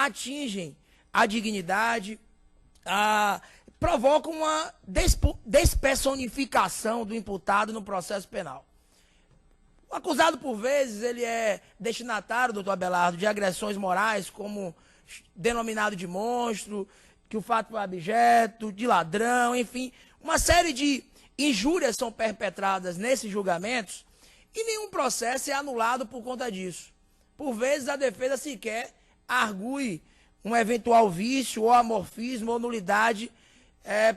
atingem a dignidade, provocam uma despersonificação do imputado no processo penal. O acusado, por vezes, ele é destinatário, doutor Abelardo, de agressões morais, como denominado de monstro, que o fato foi abjeto, de ladrão, enfim, uma série de injúrias são perpetradas nesses julgamentos e nenhum processo é anulado por conta disso. Por vezes, a defesa sequer argue um eventual vício ou amorfismo ou nulidade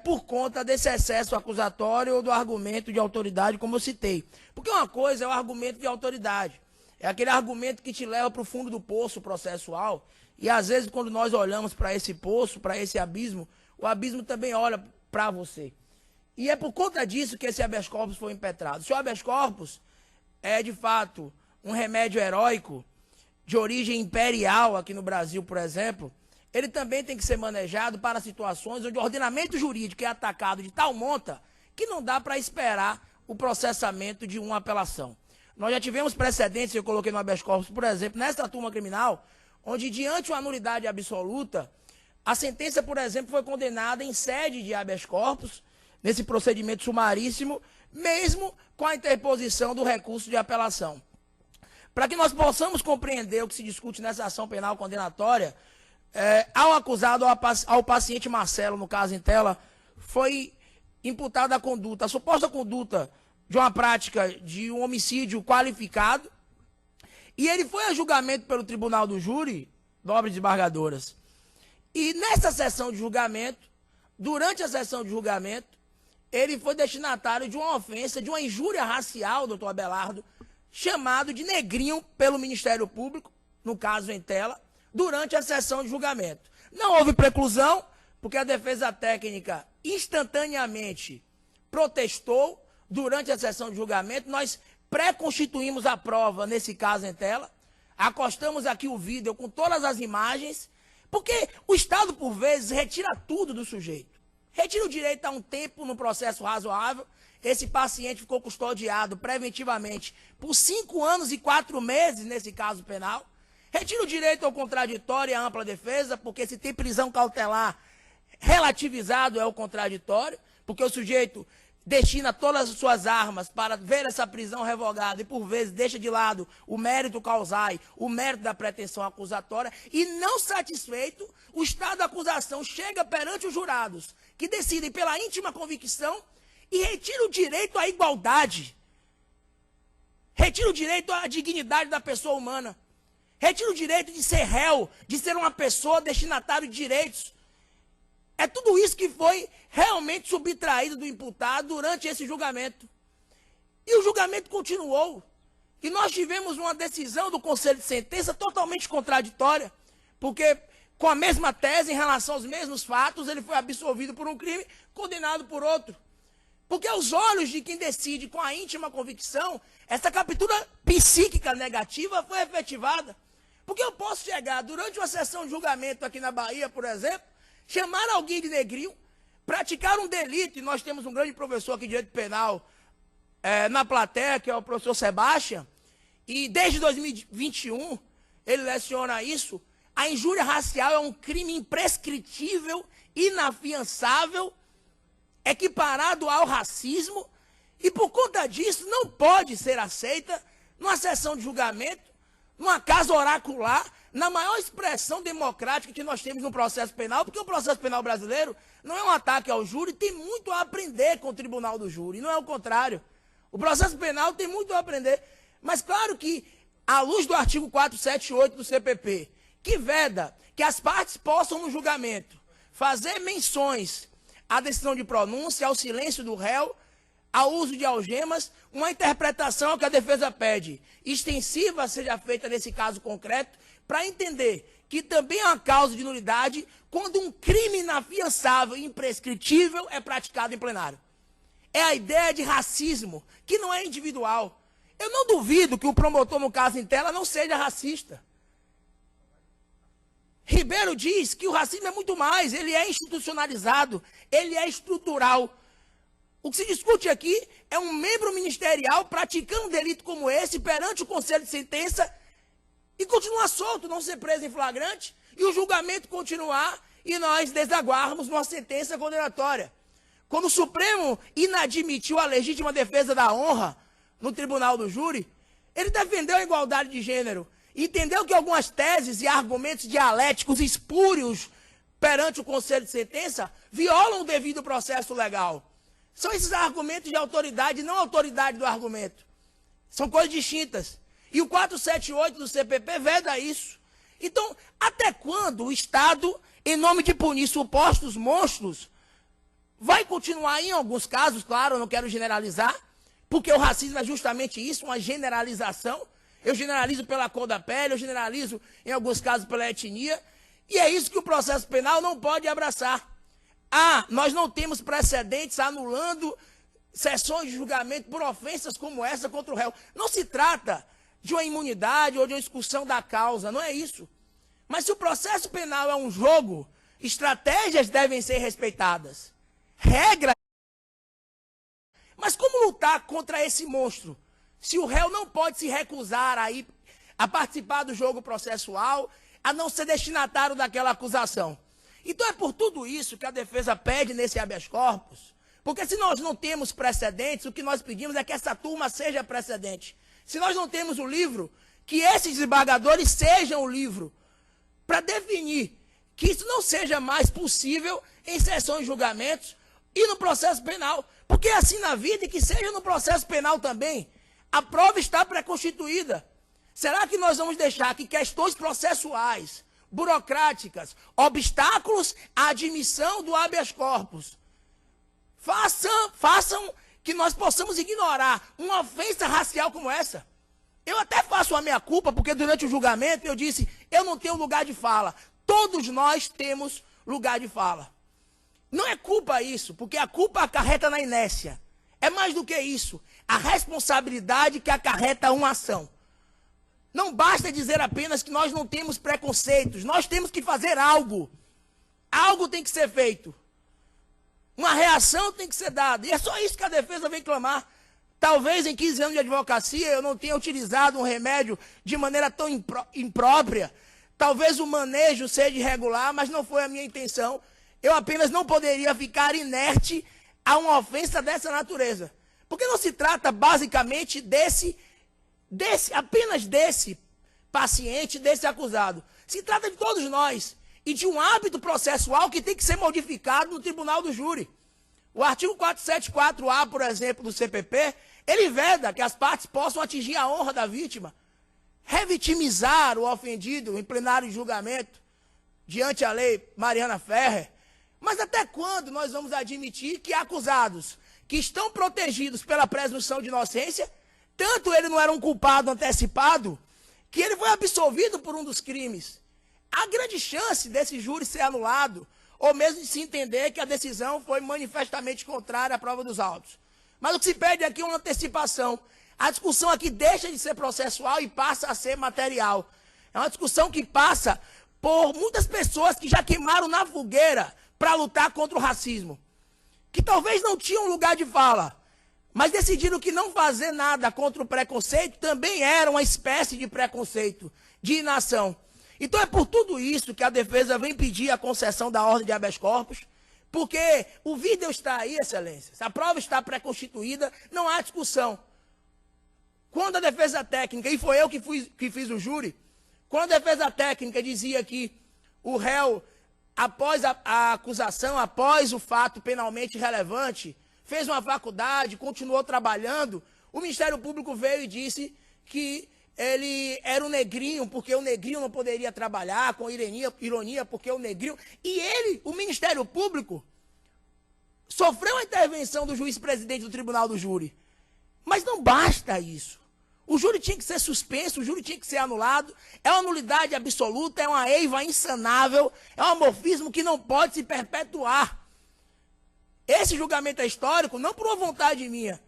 por conta desse excesso acusatório ou do argumento de autoridade, como eu citei. Porque uma coisa é o argumento de autoridade, é aquele argumento que te leva para o fundo do poço processual, e às vezes quando nós olhamos para esse poço, para esse abismo, o abismo também olha para você. E é por conta disso que esse habeas corpus foi impetrado. Se o habeas corpus é, de fato, um remédio heróico, de origem imperial aqui no Brasil, por exemplo, ele também tem que ser manejado para situações onde o ordenamento jurídico é atacado de tal monta que não dá para esperar o processamento de uma apelação. Nós já tivemos precedentes, eu coloquei no habeas corpus, por exemplo, nesta turma criminal, onde, diante de uma nulidade absoluta, a sentença, por exemplo, foi condenada em sede de habeas corpus, nesse procedimento sumaríssimo, mesmo com a interposição do recurso de apelação. Para que nós possamos compreender o que se discute nessa ação penal condenatória, ao acusado, ao paciente Marcelo, no caso em tela, foi imputada a conduta, a suposta conduta de uma prática de um homicídio qualificado, e ele foi a julgamento pelo Tribunal do Júri, nobres desembargadoras. E nessa sessão de julgamento, durante a sessão de julgamento, ele foi destinatário de uma ofensa, de uma injúria racial, doutor Abelardo, chamado de negrinho pelo Ministério Público, no caso em tela, durante a sessão de julgamento. Não houve preclusão, porque a defesa técnica instantaneamente protestou durante a sessão de julgamento. Nós pré-constituímos a prova, nesse caso em tela, acostamos aqui o vídeo com todas as imagens, porque o Estado, por vezes, retira tudo do sujeito. Retira o direito a um tempo no processo razoável. Esse paciente ficou custodiado preventivamente por 5 anos e 4 meses, nesse caso penal. Retira o direito ao contraditório e à ampla defesa, porque se tem prisão cautelar, relativizado é o contraditório, porque o sujeito destina todas as suas armas para ver essa prisão revogada e, por vezes, deixa de lado o mérito causai, o mérito da pretensão acusatória, e, não satisfeito, o estado da acusação chega perante os jurados, que decidem pela íntima convicção e retira o direito à igualdade, retira o direito à dignidade da pessoa humana, retira o direito de ser réu, de ser uma pessoa destinatário de direitos. É tudo isso que foi realmente subtraído do imputado durante esse julgamento. E o julgamento continuou. E nós tivemos uma decisão do Conselho de Sentença totalmente contraditória, porque com a mesma tese, em relação aos mesmos fatos, ele foi absolvido por um crime, condenado por outro. Porque aos olhos de quem decide com a íntima convicção, essa captura psíquica negativa foi efetivada. Porque eu posso chegar durante uma sessão de julgamento aqui na Bahia, por exemplo, chamar alguém de negrinho, praticar um delito, e nós temos um grande professor aqui de direito penal na plateia, que é o professor Sebastião, e desde 2021 ele leciona isso. A injúria racial é um crime imprescritível, inafiançável, equiparado ao racismo, e por conta disso não pode ser aceita numa sessão de julgamento, numa casa oracular, na maior expressão democrática que nós temos no processo penal, porque o processo penal brasileiro não é um ataque ao júri, tem muito a aprender com o Tribunal do Júri, não é o contrário. O processo penal tem muito a aprender, mas claro que, à luz do artigo 478 do CPP, que veda que as partes possam, no julgamento, fazer menções à decisão de pronúncia, ao silêncio do réu, ao uso de algemas, uma interpretação que a defesa pede, extensiva seja feita nesse caso concreto, para entender que também é uma causa de nulidade quando um crime inafiançável e imprescritível é praticado em plenário. É a ideia de racismo, que não é individual. Eu não duvido que o promotor, no caso em tela, não seja racista. Ribeiro diz que o racismo é muito mais, ele é institucionalizado, ele é estrutural. O que se discute aqui é um membro ministerial praticando um delito como esse perante o Conselho de Sentença e continuar solto, não ser preso em flagrante, e o julgamento continuar e nós desaguarmos numa sentença condenatória. Quando o Supremo inadmitiu a legítima defesa da honra no tribunal do júri, ele defendeu a igualdade de gênero, entendeu que algumas teses e argumentos dialéticos espúrios perante o conselho de sentença violam o devido processo legal. São esses argumentos de autoridade e não autoridade do argumento. São coisas distintas. E o 478 do CPP veda isso. Então, até quando o Estado, em nome de punir supostos monstros, vai continuar, em alguns casos, claro, eu não quero generalizar, porque o racismo é justamente isso, uma generalização. Eu generalizo pela cor da pele, eu generalizo, em alguns casos, pela etnia, e é isso que o processo penal não pode abraçar. Nós não temos precedentes anulando sessões de julgamento por ofensas como essa contra o réu. Não se trata de uma imunidade ou de uma excursão da causa, não é isso. Mas se o processo penal é um jogo, estratégias devem ser respeitadas. Regras. Mas como lutar contra esse monstro? Se o réu não pode se recusar a participar do jogo processual, a não ser destinatário daquela acusação. Então é por tudo isso que a defesa pede nesse habeas corpus, porque se nós não temos precedentes, o que nós pedimos é que essa turma seja precedente. Se nós não temos o livro, que esses desembargadores sejam o livro, para definir que isso não seja mais possível em sessões de julgamentos e no processo penal. Porque é assim na vida e que seja no processo penal também. A prova está pré-constituída. Será que nós vamos deixar que questões processuais, burocráticas, obstáculos à admissão do habeas corpus, façam que nós possamos ignorar uma ofensa racial como essa? Eu até faço a minha culpa, porque durante o julgamento eu disse, eu não tenho lugar de fala. Todos nós temos lugar de fala. Não é culpa isso, porque a culpa acarreta na inércia. É mais do que isso, a responsabilidade que acarreta uma ação. Não basta dizer apenas que nós não temos preconceitos, nós temos que fazer algo. Algo tem que ser feito. Uma reação tem que ser dada. E é só isso que a defesa vem clamar. Talvez em 15 anos de advocacia eu não tenha utilizado um remédio de maneira tão imprópria. Talvez o manejo seja irregular, mas não foi a minha intenção. Eu apenas não poderia ficar inerte a uma ofensa dessa natureza. Porque não se trata basicamente apenas desse paciente, desse acusado. Se trata de todos nós e de um hábito processual que tem que ser modificado no tribunal do júri. O artigo 474A, por exemplo, do CPP, ele veda que as partes possam atingir a honra da vítima, revitimizar o ofendido em plenário de julgamento, diante a lei Mariana Ferrer. Mas até quando nós vamos admitir que acusados que estão protegidos pela presunção de inocência, tanto ele não era um culpado antecipado, que ele foi absolvido por um dos crimes? Há grande chance desse júri ser anulado, ou mesmo de se entender que a decisão foi manifestamente contrária à prova dos autos. Mas o que se pede aqui é uma antecipação. A discussão aqui deixa de ser processual e passa a ser material. É uma discussão que passa por muitas pessoas que já queimaram na fogueira para lutar contra o racismo, que talvez não tinham lugar de fala, mas decidiram que não fazer nada contra o preconceito também era uma espécie de preconceito, de inação. Então é por tudo isso que a defesa vem pedir a concessão da ordem de habeas corpus, porque o vídeo está aí, excelências, a prova está pré-constituída, não há discussão. Quando a defesa técnica, e foi eu que fiz o júri, quando a defesa técnica dizia que o réu, após a acusação, após o fato penalmente relevante, fez uma faculdade, continuou trabalhando, o Ministério Público veio e disse que ele era um negrinho, porque o negrinho não poderia trabalhar, com ironia, porque o negrinho... E ele, o Ministério Público, sofreu a intervenção do juiz-presidente do Tribunal do Júri. Mas não basta isso. O júri tinha que ser suspenso, o júri tinha que ser anulado. É uma nulidade absoluta, é uma eiva insanável, é um amorfismo que não pode se perpetuar. Esse julgamento é histórico, não por uma vontade minha.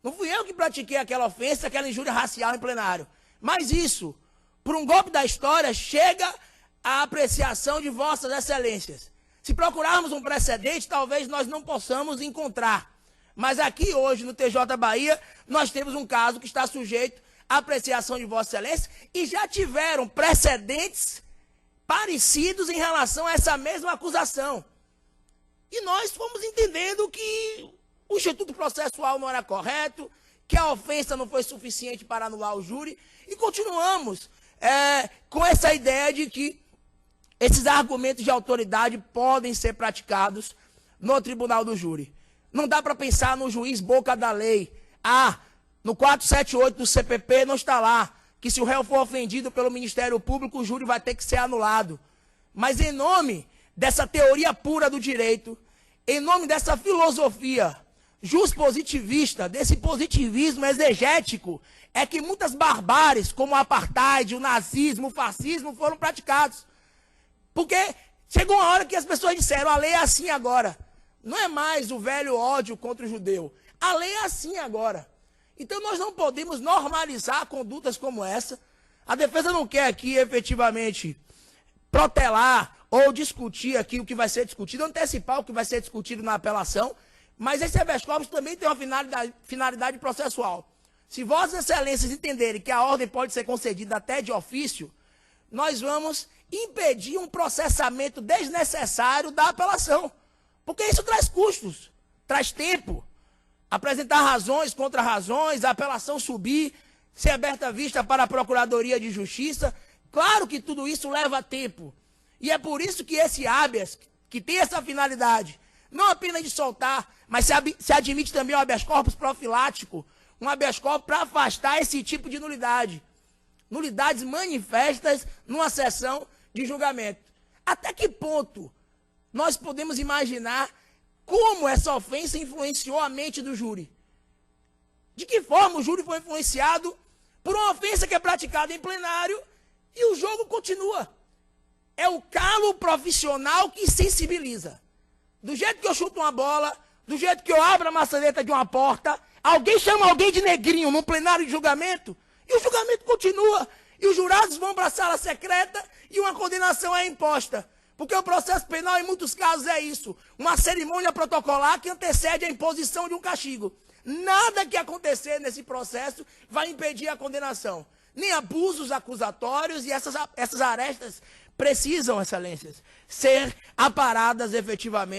Não fui eu que pratiquei aquela ofensa, aquela injúria racial em plenário. Mas isso, por um golpe da história, chega à apreciação de vossas excelências. Se procurarmos um precedente, talvez nós não possamos encontrar. Mas aqui hoje, no TJ Bahia, nós temos um caso que está sujeito à apreciação de vossa excelência e já tiveram precedentes parecidos em relação a essa mesma acusação. E nós fomos entendendo que o Instituto Processual não era correto, que a ofensa não foi suficiente para anular o júri, e continuamos com essa ideia de que esses argumentos de autoridade podem ser praticados no tribunal do júri. Não dá para pensar no juiz boca da lei. No 478 do CPP não está lá que se o réu for ofendido pelo Ministério Público, o júri vai ter que ser anulado. Mas em nome dessa teoria pura do direito, em nome dessa filosofia juspositivista, desse positivismo exegético, é que muitas barbáries, como o apartheid, o nazismo, o fascismo, foram praticados. Porque chegou uma hora que as pessoas disseram, a lei é assim agora. Não é mais o velho ódio contra o judeu. A lei é assim agora. Então nós não podemos normalizar condutas como essa. A defesa não quer aqui efetivamente protelar ou discutir aqui o que vai ser discutido, antecipar o que vai ser discutido na apelação, mas esse habeas corpus também tem uma finalidade processual. Se vossas excelências entenderem que a ordem pode ser concedida até de ofício, nós vamos impedir um processamento desnecessário da apelação. Porque isso traz custos, traz tempo. Apresentar razões, contra-razões, a apelação subir, ser aberta vista para a Procuradoria de Justiça. Claro que tudo isso leva tempo. E é por isso que esse habeas, que tem essa finalidade, não apenas de soltar, mas se admite também o habeas corpus profilático, um habeas corpus para afastar esse tipo de nulidade. Nulidades manifestas numa sessão de julgamento. Até que ponto nós podemos imaginar como essa ofensa influenciou a mente do júri? De que forma o júri foi influenciado por uma ofensa que é praticada em plenário e o jogo continua? É o calo profissional que sensibiliza. Do jeito que eu chuto uma bola, do jeito que eu abro a maçaneta de uma porta, alguém chama alguém de negrinho num plenário de julgamento e o julgamento continua. E os jurados vão para a sala secreta e uma condenação é imposta. Porque o processo penal, em muitos casos, é isso. Uma cerimônia protocolar que antecede a imposição de um castigo. Nada que acontecer nesse processo vai impedir a condenação. Nem abusos acusatórios e essas arestas precisam, excelências, ser aparadas efetivamente.